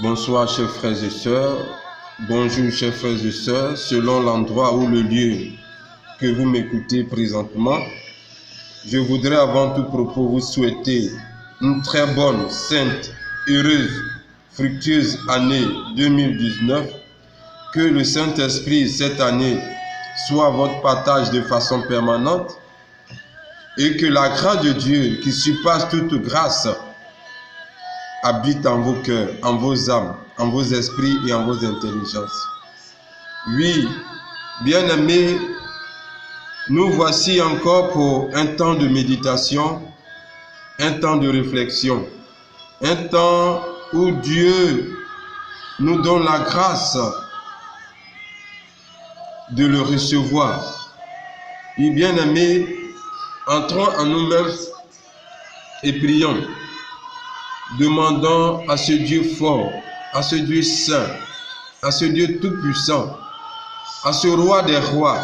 Bonsoir chers frères et sœurs, bonjour chers frères et sœurs, selon l'endroit ou le lieu que vous m'écoutez présentement, je voudrais avant tout propos vous souhaiter une très bonne, sainte, heureuse, fructueuse année 2019, que le Saint-Esprit cette année soit votre partage de façon permanente et que la grâce de Dieu qui surpasse toute grâce habite en vos cœurs, en vos âmes, en vos esprits et en vos intelligences. Oui, bien-aimés, nous voici encore pour un temps de méditation, un temps de réflexion, un temps où Dieu nous donne la grâce de le recevoir. Et bien-aimés, entrons en nous-mêmes et prions. Demandons à ce Dieu fort, à ce Dieu saint, à ce Dieu tout-puissant, à ce roi des rois,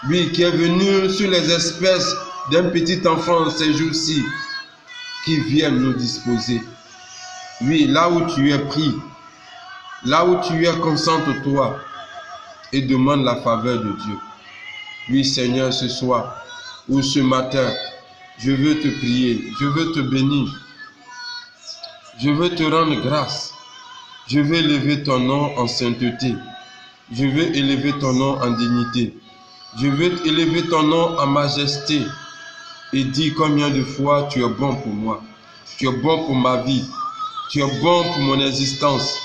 lui qui est venu sur les espèces d'un petit enfant ces jours-ci, qui vienne nous disposer. Oui, là où tu es pris, là où tu es, concentre-toi et demande la faveur de Dieu. Oui, Seigneur, ce soir ou ce matin, je veux te prier, je veux te bénir. Je veux te rendre grâce. Je veux élever ton nom en sainteté. Je veux élever ton nom en dignité. Je veux élever ton nom en majesté. Et dire combien de fois tu es bon pour moi. Tu es bon pour ma vie. Tu es bon pour mon existence.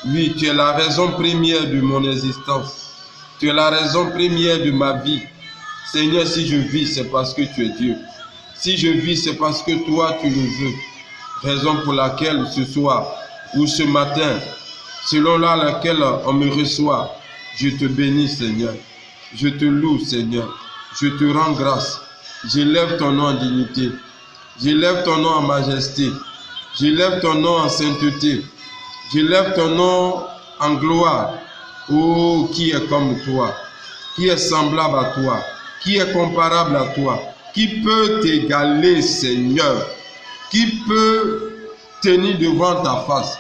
Oui, tu es la raison première de mon existence. Tu es la raison première de ma vie. Seigneur, si je vis, c'est parce que tu es Dieu. Si je vis, c'est parce que toi, tu le veux. Raison pour laquelle ce soir ou ce matin, selon laquelle on me reçoit, je te bénis, Seigneur. Je te loue, Seigneur. Je te rends grâce. J'élève ton nom en dignité. J'élève ton nom en majesté. J'élève ton nom en sainteté. J'élève ton nom en gloire. Oh, qui est comme toi? Qui est semblable à toi? Qui est comparable à toi? Qui peut t'égaler, Seigneur? Qui peut tenir devant ta face?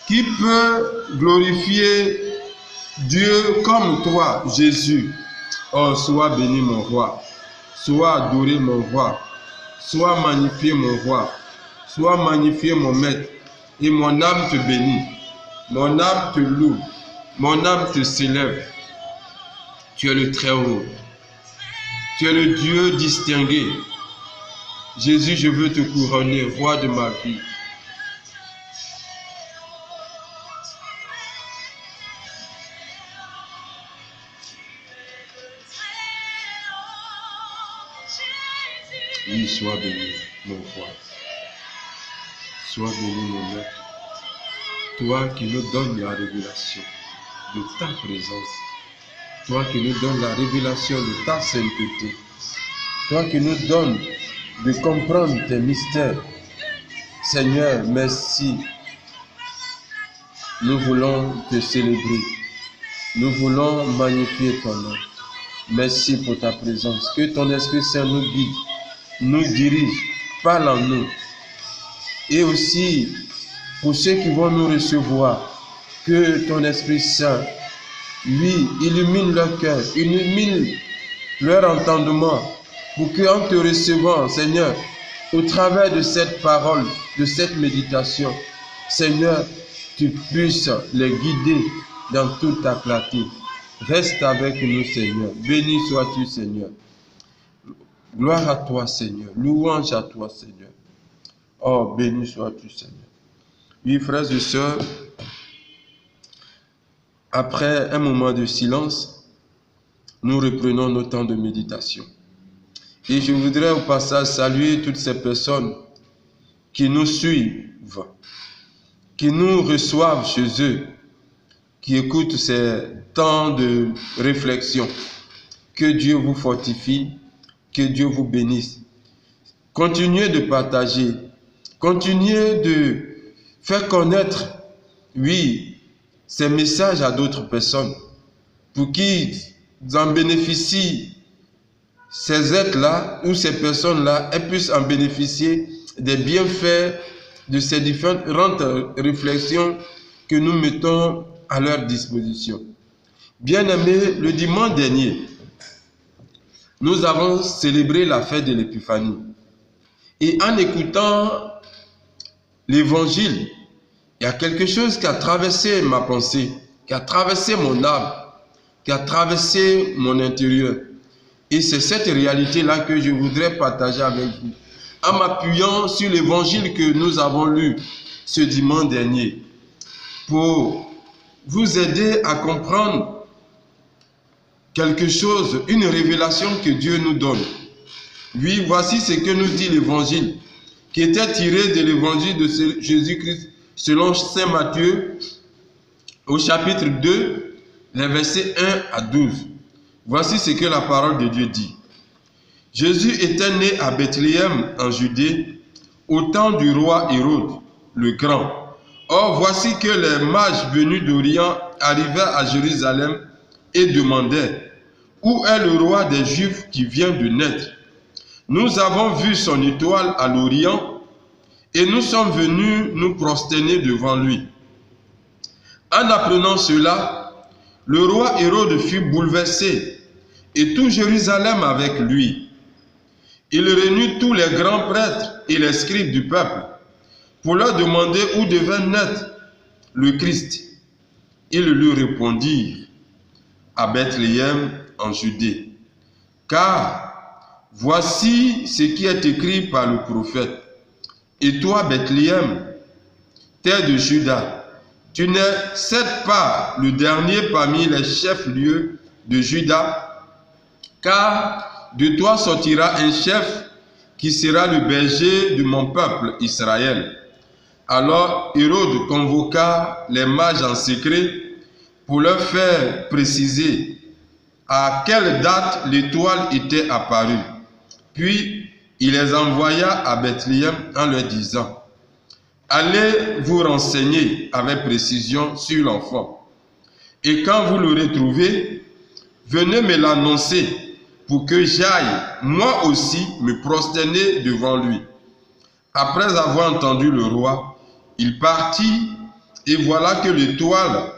Qui peut glorifier Dieu comme toi, Jésus? Oh, sois béni mon roi. Sois adoré mon roi. Sois magnifié mon roi. Sois magnifié mon maître. Et mon âme te bénit. Mon âme te loue. Mon âme te s'élève. Tu es le Très-Haut. Tu es le Dieu distingué. Jésus, je veux te couronner, roi de ma vie. Oui, sois béni, mon roi. Sois béni, mon maître. Toi qui nous donnes la révélation de ta présence. Toi qui nous donnes la révélation de ta sainteté. Toi qui nous donnes de comprendre tes mystères. Seigneur, merci. Nous voulons te célébrer. Nous voulons magnifier ton nom. Merci pour ta présence. Que ton Esprit Saint nous guide, nous dirige, parle en nous. Et aussi, pour ceux qui vont nous recevoir, que ton Esprit Saint, lui, illumine leur cœur, illumine leur entendement, pour qu'en te recevant, Seigneur, au travers de cette parole, de cette méditation, Seigneur, tu puisses les guider dans toute ta clarté. Reste avec nous, Seigneur. Béni sois-tu, Seigneur. Gloire à toi, Seigneur. Louange à toi, Seigneur. Oh, béni sois-tu, Seigneur. Oui, frères et sœurs, après un moment de silence, nous reprenons nos temps de méditation. Et je voudrais au passage saluer toutes ces personnes qui nous suivent, qui nous reçoivent chez eux, qui écoutent ces temps de réflexion. Que Dieu vous fortifie, que Dieu vous bénisse. Continuez de partager, continuez de faire connaître, oui, ces messages à d'autres personnes, pour qu'ils en bénéficient. Ces êtres-là ou ces personnes-là, elles puissent en bénéficier des bienfaits de ces différentes réflexions que nous mettons à leur disposition. Bien-aimés, le dimanche dernier, nous avons célébré la fête de l'Épiphanie. Et en écoutant l'évangile, il y a quelque chose qui a traversé ma pensée, qui a traversé mon âme, qui a traversé mon intérieur. Et c'est cette réalité-là que je voudrais partager avec vous, en m'appuyant sur l'évangile que nous avons lu ce dimanche dernier, pour vous aider à comprendre quelque chose, une révélation que Dieu nous donne. Oui, voici ce que nous dit l'évangile, qui était tiré de l'évangile de Jésus-Christ selon saint Matthieu, au chapitre 2, les versets 1 à 12. Voici ce que la parole de Dieu dit. Jésus était né à Bethléem en Judée, au temps du roi Hérode le Grand. Or, voici que les mages venus d'Orient arrivaient à Jérusalem et demandaient: où est le roi des Juifs qui vient de naître? Nous avons vu son étoile à l'Orient et nous sommes venus nous prosterner devant lui. En apprenant cela, le roi Hérode fut bouleversé et tout Jérusalem avec lui. Il réunit tous les grands prêtres et les scribes du peuple pour leur demander où devait naître le Christ. Ils lui répondirent: à Bethléem en Judée. Car voici ce qui est écrit par le prophète. Et toi, Bethléem, terre de Juda, tu n'es certes pas le dernier parmi les chefs-lieux de Juda, car de toi sortira un chef qui sera le berger de mon peuple Israël. Alors Hérode convoqua les mages en secret pour leur faire préciser à quelle date l'étoile était apparue. Puis il les envoya à Bethléem en leur disant: allez vous renseigner avec précision sur l'enfant. Et quand vous l'aurez trouvé, venez me l'annoncer pour que j'aille moi aussi me prosterner devant lui. Après avoir entendu le roi, il partit, et voilà que l'étoile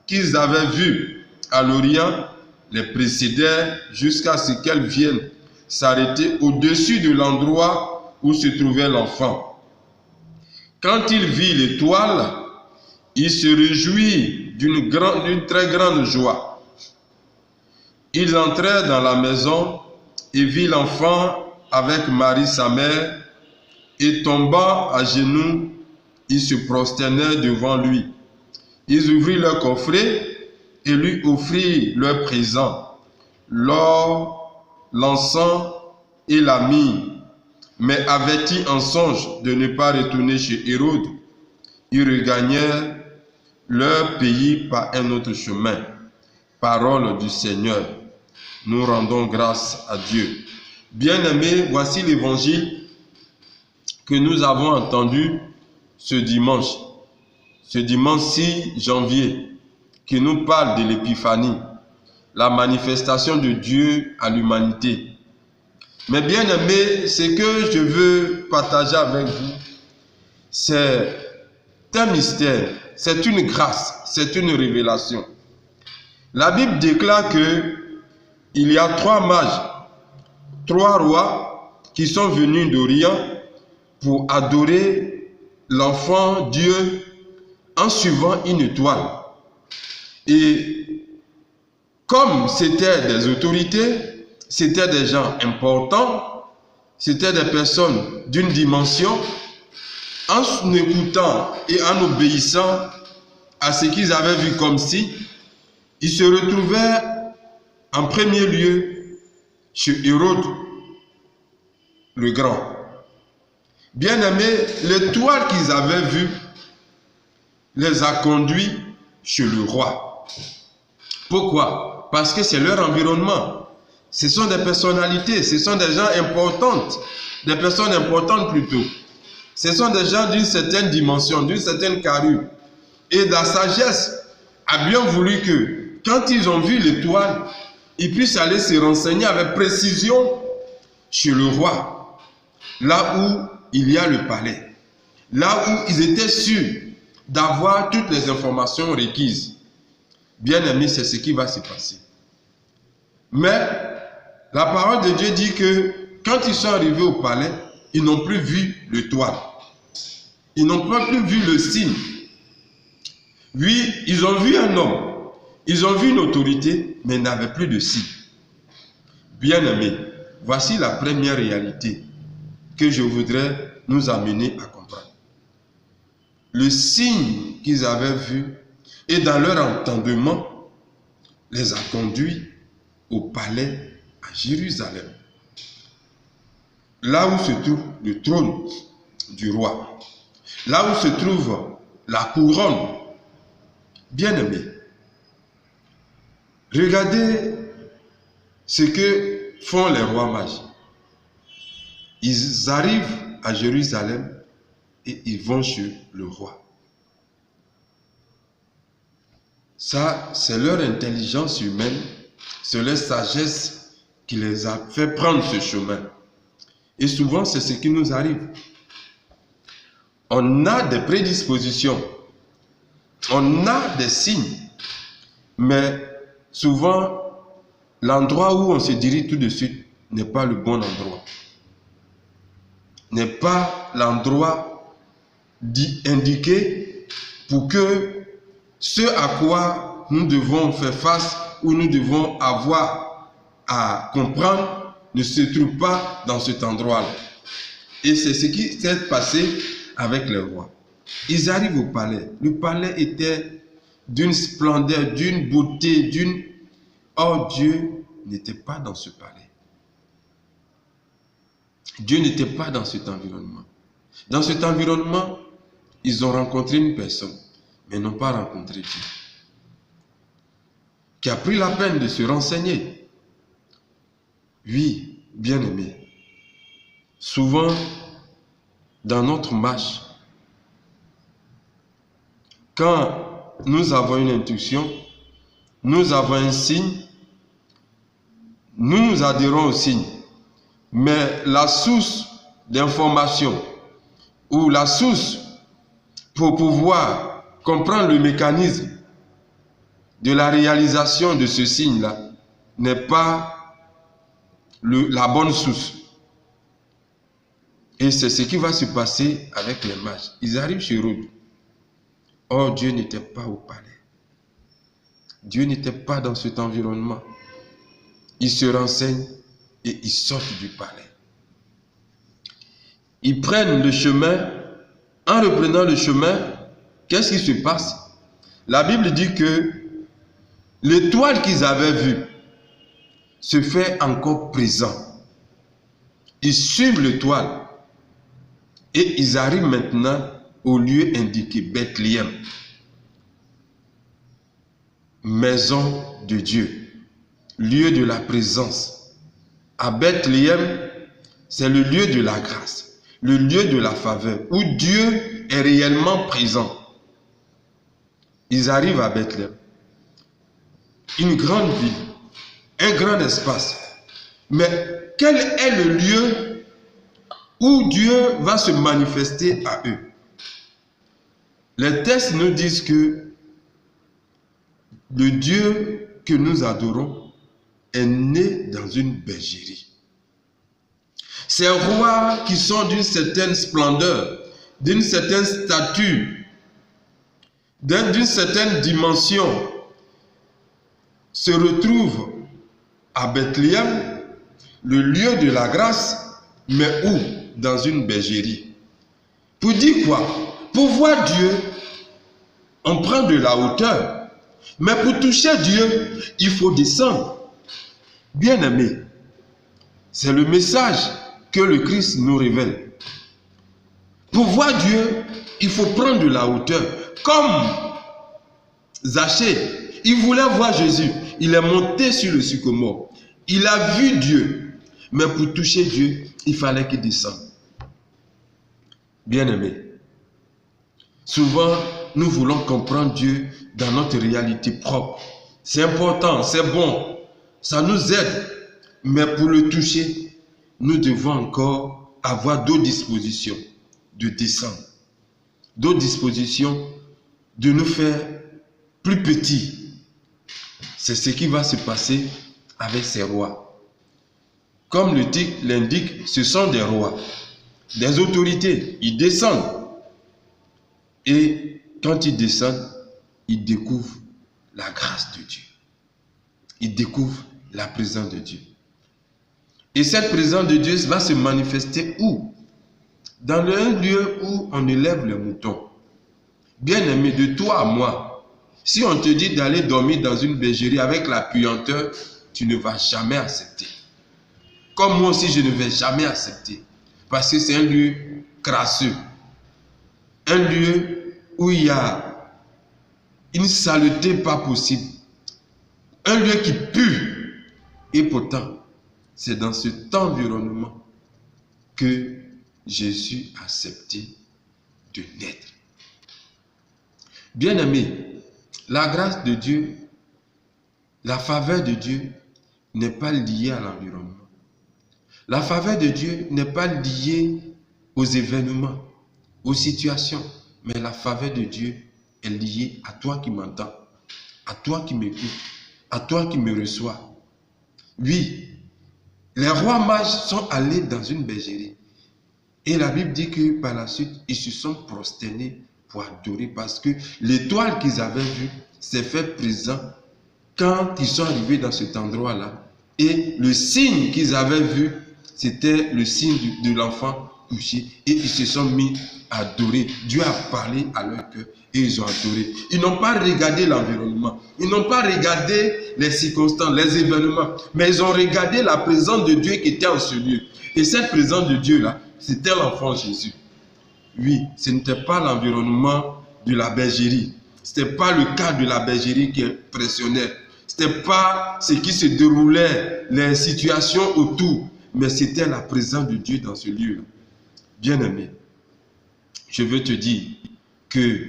qu'ils avaient vue à l'Orient les précédait jusqu'à ce qu'elle vienne s'arrêter au-dessus de l'endroit où se trouvait l'enfant. Quand il vit l'étoile, il se réjouit d'une très grande joie. Ils entrèrent dans la maison et vit l'enfant avec Marie sa mère, et tombant à genoux, ils se prosternèrent devant lui. Ils ouvrirent leur coffret et lui offrirent leurs présents, l'or, l'encens et la myrrhe. Mais avertis en songe de ne pas retourner chez Hérode, ils regagnèrent leur pays par un autre chemin. Parole du Seigneur. Nous rendons grâce à Dieu. Bien-aimés, voici l'évangile que nous avons entendu ce dimanche 6 janvier, qui nous parle de l'épiphanie, la manifestation de Dieu à l'humanité. Mais bien aimé, ce que je veux partager avec vous, c'est un mystère, c'est une grâce, c'est une révélation. La Bible déclare que il y a 3 mages, 3 rois qui sont venus d'Orient pour adorer l'enfant Dieu en suivant une étoile. Et comme c'était des autorités, c'était des gens importants, c'était des personnes d'une dimension, en écoutant et en obéissant à ce qu'ils avaient vu comme si, ils se retrouvaient en premier lieu chez Hérode le Grand. Bien aimés, l'étoile qu'ils avaient vue les a conduits chez le roi. Pourquoi? Parce que c'est leur environnement. Ce sont des personnalités, ce sont des gens importantes, des personnes importantes plutôt. Ce sont des gens d'une certaine dimension, d'une certaine carrure. Et la sagesse a bien voulu que, quand ils ont vu l'étoile, ils puissent aller se renseigner avec précision chez le roi, là où il y a le palais, là où ils étaient sûrs d'avoir toutes les informations requises. Bien aimé, c'est ce qui va se passer. Mais la parole de Dieu dit que quand ils sont arrivés au palais, ils n'ont plus vu l'étoile. Ils n'ont pas plus vu le signe. Oui, ils ont vu un homme. Ils ont vu une autorité, mais ils n'avaient plus de signe. Bien aimé, voici la première réalité que je voudrais nous amener à comprendre. Le signe qu'ils avaient vu et dans leur entendement les a conduits au palais à Jérusalem. Là où se trouve le trône du roi. Là où se trouve la couronne. Bien-aimé, regardez ce que font les rois mages. Ils arrivent à Jérusalem et ils vont chez le roi. Ça, c'est leur intelligence humaine, c'est leur sagesse qui les a fait prendre ce chemin. Et souvent, c'est ce qui nous arrive. On a des prédispositions, on a des signes, mais souvent, l'endroit où on se dirige tout de suite n'est pas le bon endroit. N'est pas l'endroit indiqué pour que ce à quoi nous devons faire face ou nous devons avoir à comprendre ne se trouve pas dans cet endroit-là. Et c'est ce qui s'est passé avec les rois. Ils arrivent au palais. Le palais était d'une splendeur, d'une beauté, d'une... Or, Dieu n'était pas dans ce palais. Dieu n'était pas dans cet environnement. Dans cet environnement, ils ont rencontré une personne, mais n'ont pas rencontré Dieu, qui a pris la peine de se renseigner. Oui, bien-aimé, souvent, dans notre marche, quand nous avons une intuition, nous avons un signe, nous nous adhérons au signe. Mais la source d'information ou la source pour pouvoir comprendre le mécanisme de la réalisation de ce signe-là n'est pas la bonne source. Et c'est ce qui va se passer avec les mages. Ils arrivent chez Hérode. Or, Dieu n'était pas au palais. Dieu n'était pas dans cet environnement. Ils se renseignent et ils sortent du palais. Ils prennent le chemin. En reprenant le chemin, qu'est-ce qui se passe? La Bible dit que l'étoile qu'ils avaient vue se fait encore présent. Ils suivent l'étoile et ils arrivent maintenant au lieu indiqué, Bethléem, maison de Dieu, lieu de la présence. À Bethléem, c'est le lieu de la grâce, le lieu de la faveur, où Dieu est réellement présent. Ils arrivent à Bethléem, une grande ville, un grand espace. Mais quel est le lieu où Dieu va se manifester à eux? Les textes nous disent que le Dieu que nous adorons est né dans une bergerie. Ces rois qui sont d'une certaine splendeur, d'une certaine stature, d'une certaine dimension, se retrouvent à Bethléem, le lieu de la grâce, mais où? Dans une bergerie. Pour dire quoi? Pour voir Dieu, on prend de la hauteur. Mais pour toucher Dieu, il faut descendre. Bien-aimé, c'est le message que le Christ nous révèle. Pour voir Dieu, il faut prendre de la hauteur. Comme Zachée, il voulait voir Jésus. Il est monté sur le sycomore. Il a vu Dieu. Mais pour toucher Dieu, il fallait qu'il descende. Bien-aimé, souvent, nous voulons comprendre Dieu dans notre réalité propre. C'est important, c'est bon. Ça nous aide. Mais pour le toucher, nous devons encore avoir d'autres dispositions de descendre. D'autres dispositions de nous faire plus petits. C'est ce qui va se passer avec ces rois. Comme le titre l'indique, ce sont des rois, des autorités. Ils descendent. Et quand ils descendent, ils découvrent la grâce de Dieu. Ils découvrent la présence de Dieu. Et cette présence de Dieu va se manifester où? Dans un lieu où on élève les moutons. Bien-aimé, de toi à moi, si on te dit d'aller dormir dans une bergerie avec la puanteur, tu ne vas jamais accepter. Comme moi aussi, je ne vais jamais accepter. Parce que c'est un lieu crasseux. Un lieu où il y a une saleté pas possible. Un lieu qui pue. Et pourtant, c'est dans cet environnement que Jésus a accepté de naître. Bien-aimé, la grâce de Dieu, la faveur de Dieu n'est pas liée à l'environnement. La faveur de Dieu n'est pas liée aux événements, aux situations, mais la faveur de Dieu est liée à toi qui m'entends, à toi qui m'écoutes, à toi qui me reçois. Oui, les rois mages sont allés dans une bergerie et la Bible dit que par la suite, ils se sont prosternés pour adorer parce que l'étoile qu'ils avaient vue s'est fait présent quand ils sont arrivés dans cet endroit-là. Et le signe qu'ils avaient vu, c'était le signe de l'enfant couché. Et ils se sont mis à adorer. Dieu a parlé à leur cœur et ils ont adoré. Ils n'ont pas regardé l'environnement. Ils n'ont pas regardé les circonstances, les événements. Mais ils ont regardé la présence de Dieu qui était en ce lieu. Et cette présence de Dieu-là, c'était l'enfant Jésus. Oui, ce n'était pas l'environnement de la bergerie. Ce n'était pas le cadre de la bergerie qui impressionnait. Ce n'était pas ce qui se déroulait, les situations autour. Mais c'était la présence de Dieu dans ce lieu-là. Bien-aimé, je veux te dire que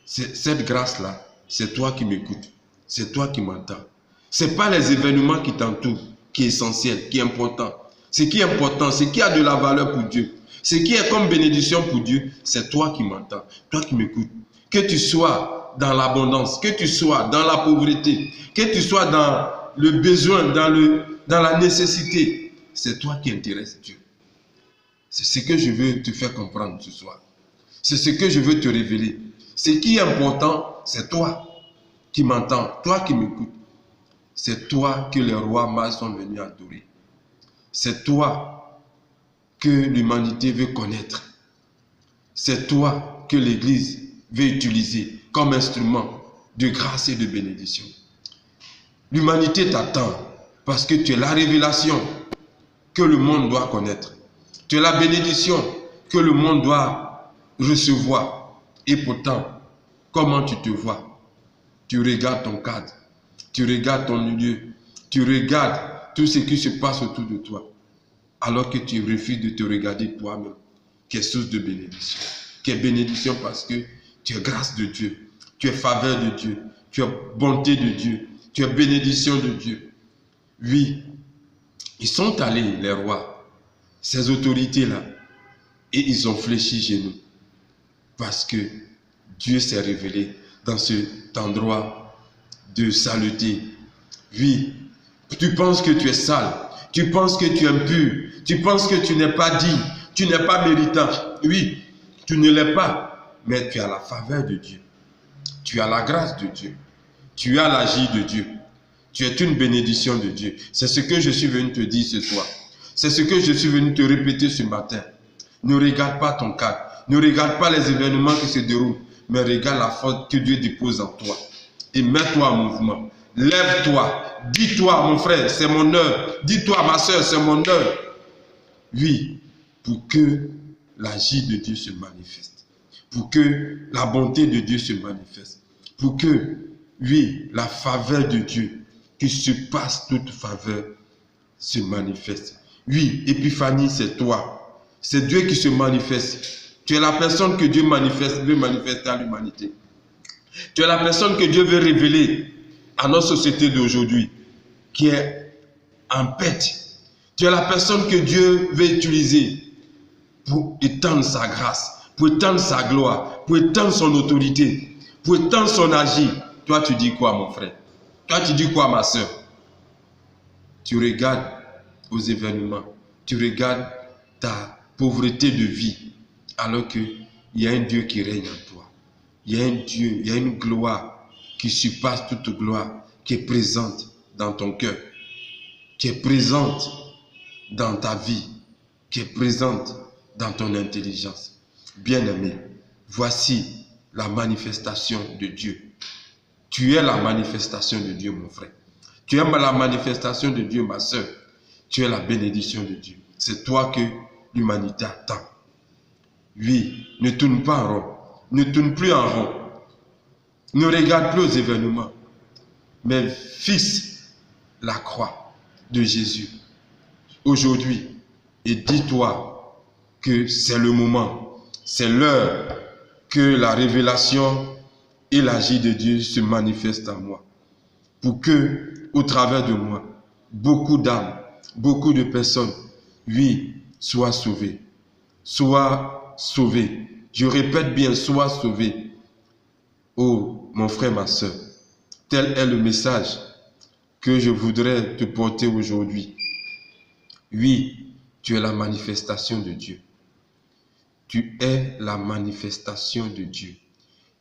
cette grâce-là, c'est toi qui m'écoutes. C'est toi qui m'entends. Ce n'est pas les événements qui t'entourent qui est essentiel, qui est important. Ce qui est important, ce qui a de la valeur pour Dieu, ce qui est comme bénédiction pour Dieu, c'est toi qui m'entends, toi qui m'écoutes. Que tu sois dans l'abondance, que tu sois dans la pauvreté, que tu sois dans le besoin, dans la nécessité, c'est toi qui intéresse Dieu. C'est ce que je veux te faire comprendre ce soir. C'est ce que je veux te révéler. Ce qui est important, c'est toi qui m'entends, toi qui m'écoutes. C'est toi que les rois mages sont venus adorer. C'est toi que l'humanité veut connaître. C'est toi que l'Église veut utiliser comme instrument de grâce et de bénédiction. L'humanité t'attend parce que tu es la révélation que le monde doit connaître. Tu es la bénédiction que le monde doit recevoir. Et pourtant, comment tu te vois? Tu regardes ton cadre, tu regardes ton lieu, tu regardes tout ce qui se passe autour de toi, alors que tu refuses de te regarder toi-même, qui est source de bénédiction. Qui est bénédiction parce que tu es grâce de Dieu, tu es faveur de Dieu, tu es bonté de Dieu, tu es bénédiction de Dieu. Oui, ils sont allés, les rois, ces autorités-là, et ils ont fléchi genoux, parce que Dieu s'est révélé dans cet endroit de saleté. Oui, tu penses que tu es sale, tu penses que tu es impur, tu penses que tu n'es pas digne, tu n'es pas méritant. Oui, tu ne l'es pas, mais tu as la faveur de Dieu, tu as la grâce de Dieu, tu as l'agir de Dieu, tu es une bénédiction de Dieu. C'est ce que je suis venu te dire ce soir. C'est ce que je suis venu te répéter ce matin. Ne regarde pas ton cadre, ne regarde pas les événements qui se déroulent, mais regarde la force que Dieu dépose en toi. Et mets-toi en mouvement. Lève-toi. Dis-toi, mon frère, c'est mon heure. Dis-toi, ma soeur, c'est mon heure. Oui, pour que l'agir de Dieu se manifeste. Pour que la bonté de Dieu se manifeste. Pour que, oui, la faveur de Dieu, qui surpasse toute faveur, se manifeste. Oui, Épiphanie, c'est toi. C'est Dieu qui se manifeste. Tu es la personne que Dieu veut manifester à l'humanité. Tu es la personne que Dieu veut révéler à notre société d'aujourd'hui, qui est en perte. Tu es la personne que Dieu veut utiliser pour étendre sa grâce, pour étendre sa gloire, pour étendre son autorité, pour étendre son agir. Toi, tu dis quoi, mon frère? Toi, tu dis quoi, ma soeur? Tu regardes aux événements, tu regardes ta pauvreté de vie, alors qu'il y a un Dieu qui règne en toi. Il y a un Dieu, il y a une gloire qui surpasse toute gloire, qui est présente dans ton cœur, qui est présente dans ta vie, qui est présente dans ton intelligence. Bien-aimé, voici la manifestation de Dieu. Tu es la manifestation de Dieu, mon frère. Tu es la manifestation de Dieu, ma soeur. Tu es la bénédiction de Dieu. C'est toi que l'humanité attend. Oui, ne tourne pas en rond. Ne tourne plus en rond. Ne regarde plus aux événements. Mais fixe la croix de Jésus aujourd'hui. Et dis-toi que c'est le moment, c'est l'heure que la révélation et l'agir de Dieu se manifestent en moi. Pour que, au travers de moi, beaucoup d'âmes, beaucoup de personnes, oui, soient sauvées. Soient sauvées. Je répète bien, soient sauvées. Oh, mon frère, ma soeur, tel est le message que je voudrais te porter aujourd'hui. Oui, tu es la manifestation de Dieu. Tu es la manifestation de Dieu.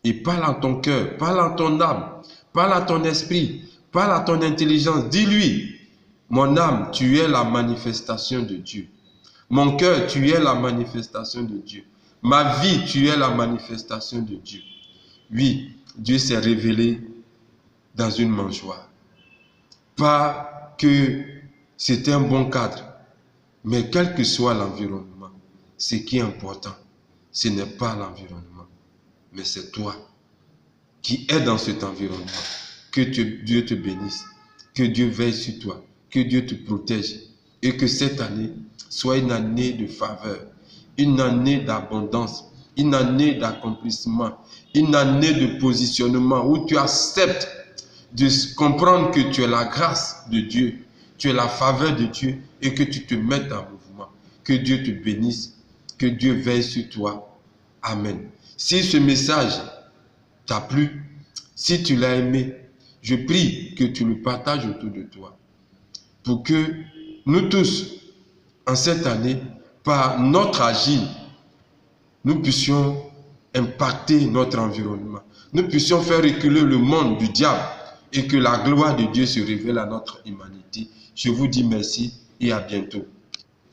Et parle en ton cœur, parle en ton âme, parle à ton esprit, parle à ton intelligence. Dis-lui, mon âme, tu es la manifestation de Dieu. Mon cœur, tu es la manifestation de Dieu. Ma vie, tu es la manifestation de Dieu. Oui, Dieu s'est révélé dans une mangeoire. Pas que c'était un bon cadre, mais quel que soit l'environnement, ce qui est important, ce n'est pas l'environnement, mais c'est toi qui es dans cet environnement. Que Dieu te bénisse, que Dieu veille sur toi, que Dieu te protège et que cette année soit une année de faveur, une année d'abondance, une année d'accomplissement, une année de positionnement où tu acceptes de comprendre que tu es la grâce de Dieu, tu es la faveur de Dieu et que tu te mettes en mouvement. Que Dieu te bénisse, que Dieu veille sur toi. Amen. Si ce message t'a plu, si tu l'as aimé, je prie que tu le partages autour de toi pour que nous tous, en cette année, par notre agir, nous puissions impacter notre environnement. Nous puissions faire reculer le monde du diable et que la gloire de Dieu se révèle à notre humanité. Je vous dis merci et à bientôt.